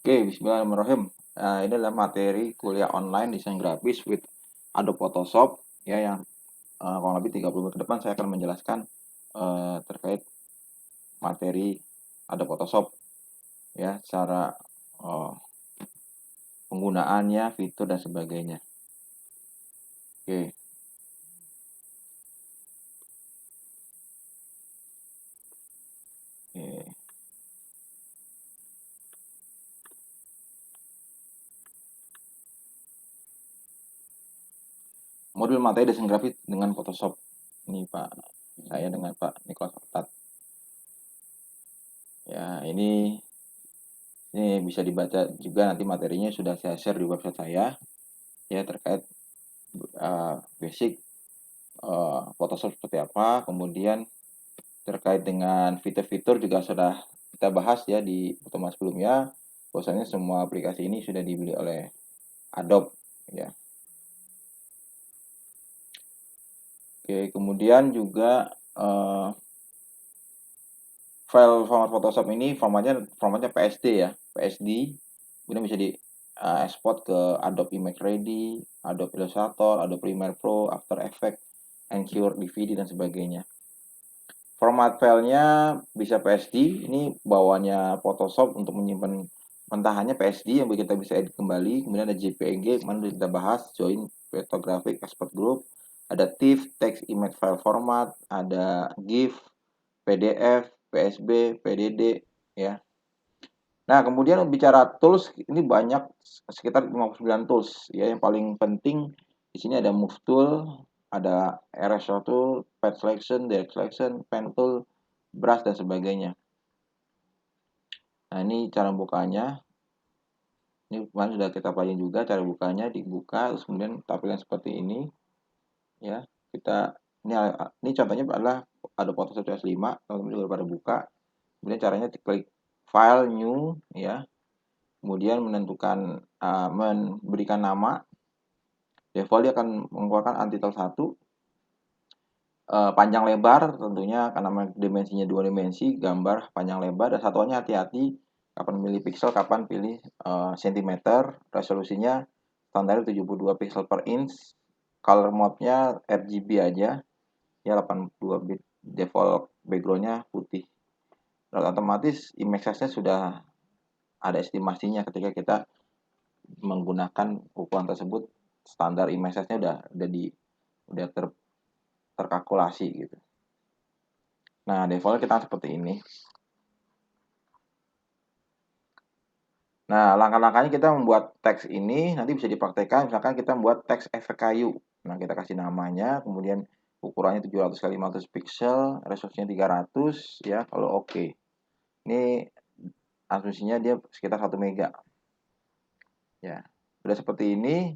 Oke, bismillahirrahmanirrahim. Ini adalah materi kuliah online desain grafis with Adobe Photoshop ya yang kurang lebih 30 menit ke depan saya akan menjelaskan terkait materi Adobe Photoshop ya, cara penggunaannya, fitur dan sebagainya. Oke. Oke. Modul materi desain grafis dengan Photoshop. Ini Pak, saya dengan Pak Nicholas Otat. Ya, ini bisa dibaca juga, nanti materinya sudah saya share di website saya ya, terkait basic Photoshop seperti apa, kemudian terkait dengan fitur-fitur juga sudah kita bahas ya di pertemuan sebelumnya, bahwasanya semua aplikasi ini sudah dibeli oleh Adobe ya. Oke, kemudian juga file format Photoshop ini formatnya PSD ya, PSD. Kemudian bisa di export ke Adobe Image Ready, Adobe Illustrator, Adobe Premiere Pro, After Effects, Ensure, DVD dan sebagainya. Format filenya bisa PSD, ini bawaannya Photoshop untuk menyimpan mentahannya PSD yang kita bisa edit kembali. Kemudian ada JPG, mana kita bahas, join, photographic, export group, ada TIFF, text image file format, ada GIF, PDF, PSB, PDD, ya. Nah, kemudian bicara tools, ini banyak sekitar 59 tools, ya. Yang paling penting di sini ada Move Tool, ada Eraser Tool, Pad Selection, Direct Selection, Pen Tool, Brush dan sebagainya. Nah, ini cara bukanya. Ini kemarin sudah kita pelajari juga cara bukanya, dibuka terus kemudian tampilan seperti ini. Ya, ini contohnya adalah ada Photoshop CS5, teman-teman juga pada buka. Kemudian caranya klik file new ya. Kemudian memberikan nama. Default dia akan mengeluarkan untitled 1. Panjang lebar tentunya karena dimensinya 2 dimensi, gambar panjang lebar, dan satuannya hati-hati kapan pilih pixel, kapan pilih cm. Resolusinya standar 72 pixel per inch. Color mode-nya RGB aja ya, 82 bit. Default background-nya putih. Dan otomatis image size-nya sudah ada estimasinya ketika kita menggunakan ukuran tersebut. Standar image size-nya udah terkalkulasi gitu. Nah, default kita seperti ini. Nah, langkah-langkahnya kita membuat teks ini nanti bisa dipraktekkan. Misalkan kita membuat teks efek kayu. Nah, kita kasih namanya, kemudian ukurannya 700 x 500 pixel, resolusinya 300 ya, kalau oke. Ini asumsinya dia sekitar 1 mega. Ya. Sudah seperti ini,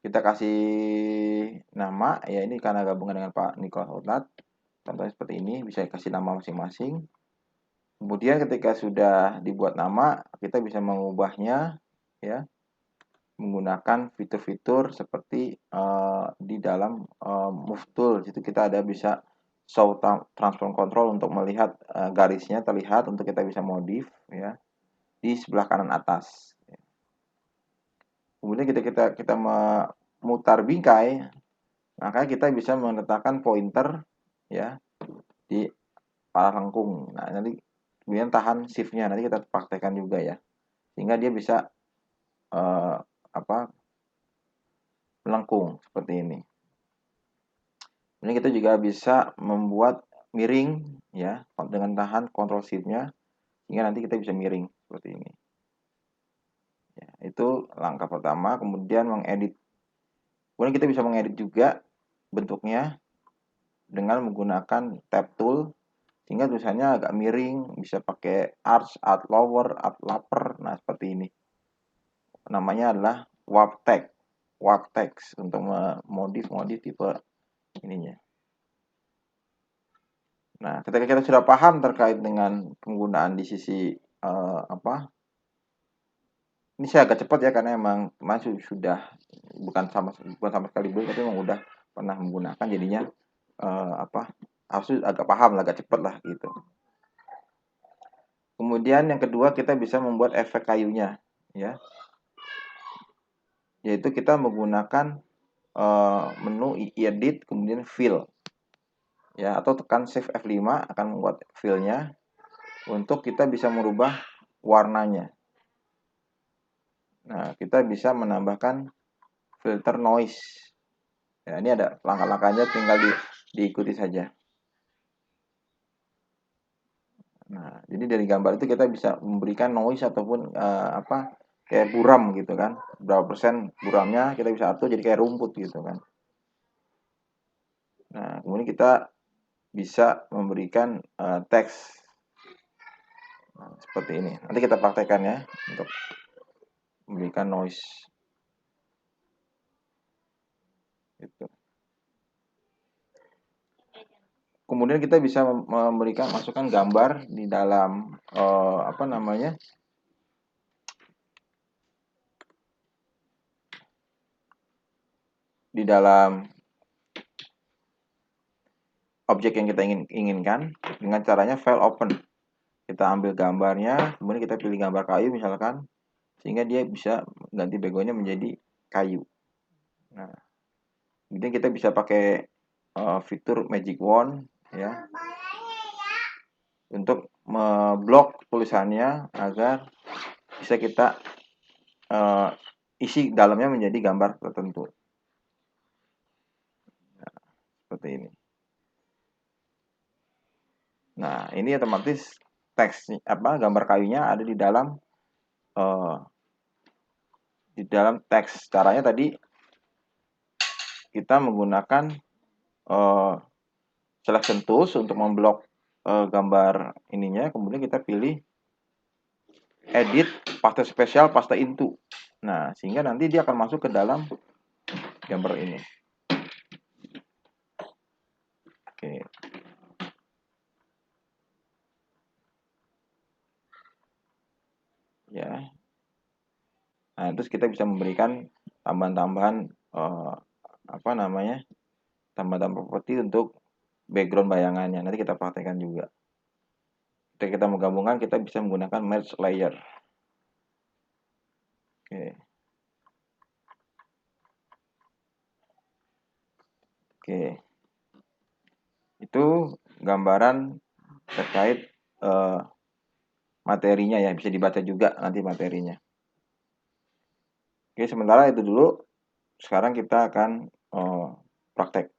kita kasih nama ya, ini karena gabungan dengan Pak Nicholas Outnat. Contohnya seperti ini, bisa kasih nama masing-masing. Kemudian ketika sudah dibuat nama, kita bisa mengubahnya ya, menggunakan fitur-fitur seperti di dalam Move Tool. Itu kita ada bisa show transform control untuk melihat garisnya terlihat, untuk kita bisa modif ya di sebelah kanan atas. Kemudian kita memutar bingkai, maka kita bisa meletakkan pointer ya di pala lengkung. Nah, nanti kemudian tahan shift-nya, nanti kita praktekkan juga ya, sehingga dia bisa melengkung seperti ini. Ini kita juga bisa membuat miring ya dengan tahan Ctrl Shift-nya, sehingga nanti kita bisa miring seperti ini. Ya, itu langkah pertama. Kemudian mengedit. Kemudian kita bisa mengedit juga bentuknya dengan menggunakan tab tool, sehingga tulisannya agak miring, bisa pakai arch, alt lower, alt upper. Nah, seperti ini. Namanya adalah warp text untuk memodif tipe ininya. Nah, ketika kita sudah paham terkait dengan penggunaan di sisi ini saya agak cepat ya, karena emang masih sudah bukan sama sekali belum, tapi memang udah pernah menggunakan, jadinya harus agak paham, agak cepat lah gitu. Kemudian yang kedua, kita bisa membuat efek kayunya. ya, yaitu kita menggunakan menu edit kemudian fill ya, atau tekan shift F5 akan membuat fill-nya untuk kita bisa merubah warnanya. Nah, kita bisa menambahkan filter noise. Ya, ini ada langkah-langkahnya, tinggal diikuti saja. Nah, jadi dari gambar itu kita bisa memberikan noise ataupun kayak buram gitu kan. Berapa persen buramnya kita bisa atur jadi kayak rumput gitu kan. Nah, kemudian kita bisa memberikan teks seperti ini. Nanti kita praktekkan ya untuk memberikan noise. Gitu. Kemudian kita bisa memberikan masukkan gambar di dalam di dalam objek yang kita inginkan dengan caranya file open. Kita ambil gambarnya, kemudian kita pilih gambar kayu misalkan, sehingga dia bisa ganti backgroundnya menjadi kayu. Nah, kemudian kita bisa pakai fitur magic wand ya untuk memblok tulisannya agar bisa kita isi dalamnya menjadi gambar tertentu. Nah, seperti ini. Nah, ini otomatis teks gambar kayunya ada di dalam teks. Caranya tadi kita menggunakan selection tools untuk memblok gambar ininya, kemudian kita pilih edit paste spesial paste into. Nah, sehingga nanti dia akan masuk ke dalam gambar ini. Oke. Ya. Nah, terus kita bisa memberikan tambahan-tambahan tambahan properti untuk background bayangannya. Nanti kita praktekkan juga. Ketika kita menggabungkan, kita bisa menggunakan merge layer. Oke. Oke. Itu gambaran terkait materinya ya, bisa dibaca juga nanti materinya. Oke, sementara itu dulu. Sekarang kita akan praktek.